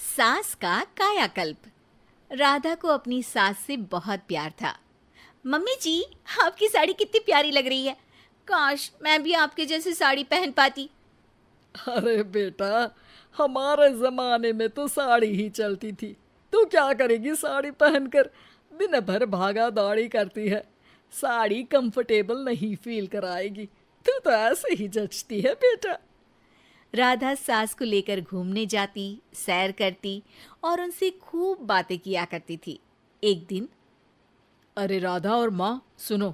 सास का कायाकल्प। राधा को अपनी सास से बहुत प्यार था। मम्मी जी, आपकी साड़ी कितनी प्यारी लग रही है। काश मैं भी आपके जैसी साड़ी पहन पाती। अरे बेटा, हमारे जमाने में तो साड़ी ही चलती थी। तू क्या करेगी साड़ी पहनकर? दिन भर भागा दौड़ी करती है। साड़ी कंफर्टेबल नहीं फील कराएगी। तू तो ऐसे ही जचती है बेटा। राधा सास को लेकर घूमने जाती, सैर करती और उनसे खूब बातें किया करती थी। एक दिन, अरे राधा और माँ सुनो,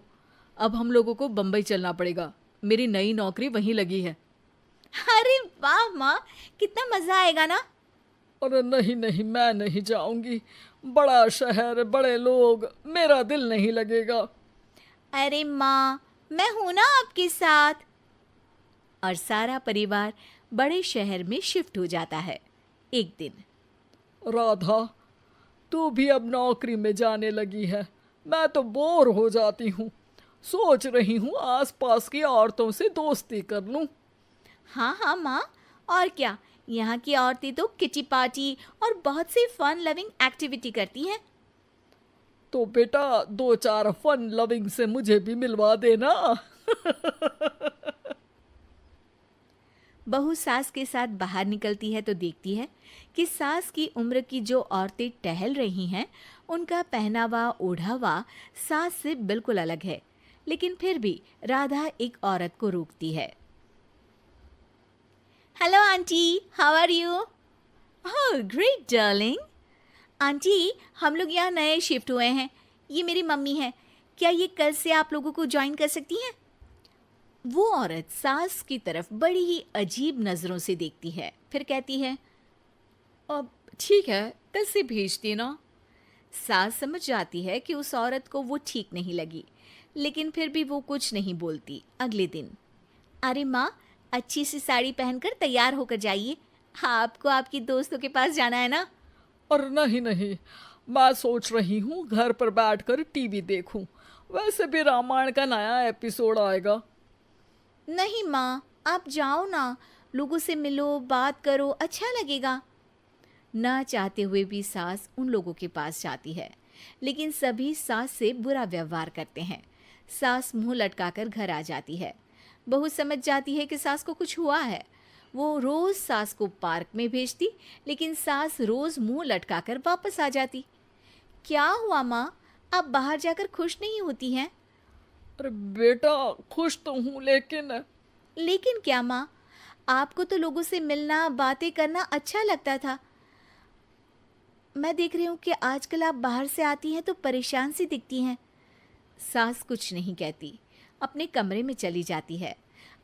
अब हम लोगों को बम्बई चलना पड़ेगा। मेरी नई नौकरी वहीं लगी है। अरे वाह माँ, कितना मजा आएगा ना। अरे नहीं नहीं, मैं नहीं जाऊंगी। बड़ा शहर, बड़े लोग, मेरा दिल नहीं लगेगा। अरे माँ, मैं हूं ना आपके साथ। और सारा परिवार बड़े शहर में शिफ्ट हो जाता है। एक दिन, राधा, तू भी अब नौकरी में जाने लगी है। मैं तो बोर हो जाती हूँ। सोच रही हूँ आसपास की औरतों से दोस्ती कर लूँ। हाँ हाँ माँ, और क्या। यहाँ की औरतें तो किटी पार्टी और बहुत सी फन लविंग एक्टिविटी करती हैं। तो बेटा, दो चार फन लविंग से मुझे भी मिलवा देना। बहू सास के साथ बाहर निकलती है तो देखती है कि सास की उम्र की जो औरतें टहल रही हैं, उनका पहनावा ओढ़ावा सास से बिल्कुल अलग है। लेकिन फिर भी राधा एक औरत को रोकती है। Hello aunty, how are you? Oh great darling. Aunty, हम लोग यहाँ नए शिफ्ट हुए हैं। ये मेरी मम्मी है। क्या ये कल से आप लोगों को ज्वाइन कर सकती हैं? वो औरत सास की तरफ बड़ी ही अजीब नजरों से देखती है, फिर कहती है, अब ठीक है, कल से भेज देना। सास समझ जाती है कि उस औरत को वो ठीक नहीं लगी, लेकिन फिर भी वो कुछ नहीं बोलती। अगले दिन, अरे माँ, अच्छी सी साड़ी पहनकर तैयार होकर जाइए। आपको आपकी दोस्तों के पास जाना है ना। और नहीं नहीं, मैं सोच रही हूँ घर पर बैठकर टीवी देखूं। वैसे भी रामायण का नया एपिसोड आएगा। नहीं माँ, आप जाओ ना, लोगों से मिलो, बात करो, अच्छा लगेगा। ना चाहते हुए भी सास उन लोगों के पास जाती है, लेकिन सभी सास से बुरा व्यवहार करते हैं। सास मुंह लटकाकर घर आ जाती है। बहू समझ जाती है कि सास को कुछ हुआ है। वो रोज सास को पार्क में भेजती, लेकिन सास रोज मुंह लटकाकर वापस आ जाती। क्या हुआ माँ, आप बाहर जाकर खुश नहीं होती हैं? अरे बेटा, खुश तो हूँ लेकिन लेकिन क्या माँ, आपको तो लोगों से मिलना, बातें करना अच्छा लगता था। मैं देख रही हूँ कि आजकल आप बाहर से आती हैं तो परेशान सी दिखती हैं। सास कुछ नहीं कहती, अपने कमरे में चली जाती है।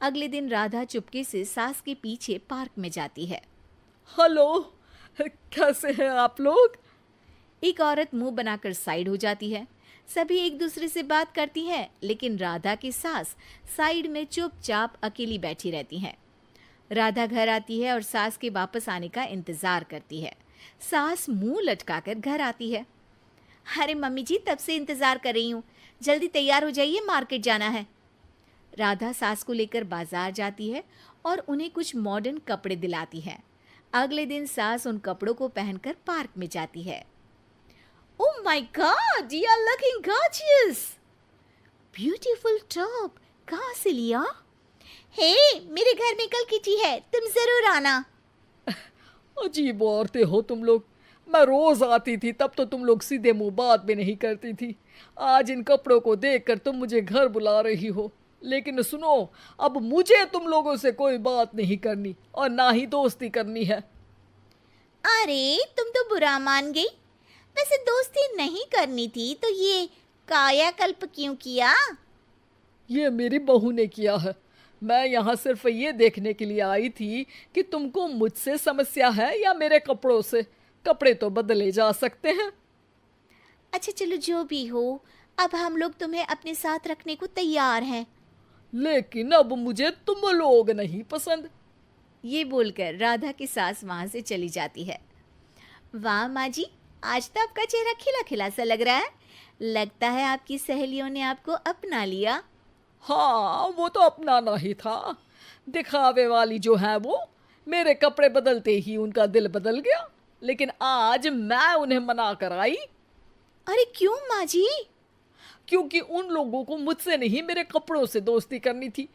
अगले दिन राधा चुपके से सास के पीछे पार्क में जाती है। हेलो, कैसे हैं आप लोग? एक औरत मुंह बनाकर साइड हो जाती है। सभी एक दूसरे से बात करती हैं, लेकिन राधा की सास साइड में चुपचाप अकेली बैठी रहती हैं। राधा घर आती है और सास के वापस आने का इंतजार करती है। सास मुंह लटकाकर घर आती है। अरे मम्मी जी, तब से इंतजार कर रही हूँ, जल्दी तैयार हो जाइए, मार्केट जाना है। राधा सास को लेकर बाजार जाती है और उन्हें कुछ मॉडर्न कपड़े दिलाती है। अगले दिन सास उन कपड़ों को पहनकर पार्क में जाती है। Oh my God, you are looking gorgeous. Beautiful top, कहाँ से लिया? हे, मेरे घर में कल किटी है, तुम जरूर आना। अजीब औरतें हो तुम लोग। मैं रोज आती थी तब तो तुम लोग सीधे मुंह बात भी नहीं करती थी। आज इन कपड़ों को देखकर तुम मुझे घर बुला रही हो। लेकिन सुनो, अब मुझे तुम लोगों से कोई बात नहीं करनी और ना ही दोस्ती करनी है। अरे तुम तो बुरा मान गई। वैसे दोस्ती नहीं करनी थी तो ये कायाकल्प क्यों किया? ये मेरी बहू ने किया है। मैं यहाँ सिर्फ ये देखने के लिए आई थी कि तुमको मुझसे समस्या है या मेरे कपड़ों से। कपड़े तो बदले जा सकते हैं। अच्छा चलो, जो भी हो, अब हम लोग तुम्हें अपने साथ रखने को तैयार हैं। लेकिन अब मुझे तुम लोग नहीं पसंद। ये बोलकर राधा की सास वहां से चली जाती है। वाह माँ जी, आज तो आपका चेहरा खिला खिला सा लग रहा है। लगता है आपकी सहेलियों ने आपको अपना लिया। हाँ, वो तो अपनाना ही था। दिखावे वाली जो है वो, मेरे कपड़े बदलते ही उनका दिल बदल गया। लेकिन आज मैं उन्हें मना कर आई, अरे क्यों माँ जी? क्योंकि उन लोगों को मुझसे नहीं मेरे कपड़ों से दोस्ती करनी थी।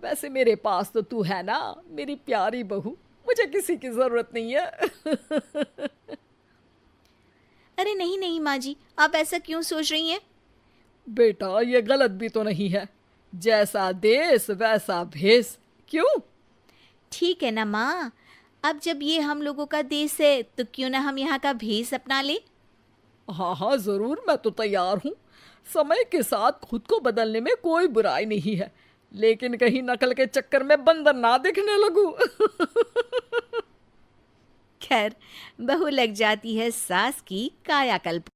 वैसे मेरे पास तो तू है ना, मेरी प्यारी बहू, मुझे किसी की जरूरत नहीं है। अरे नहीं नहीं माँ जी, आप ऐसा क्यों सोच रही हैं? बेटा ये गलत भी तो नहीं है, जैसा देश वैसा भेष। क्यों? ठीक है ना माँ, अब जब ये हम लोगों का देश है तो क्यों ना हम यहाँ का भेष अपना ले। हाँ हाँ जरूर, मैं तो तैयार हूँ। समय के साथ खुद को बदलने में कोई बुराई नहीं है, लेकिन कहीं नकल के चक्कर में बंदर ना दिखने लगूं। खैर, बहू लग जाती है सास की कायाकल्प।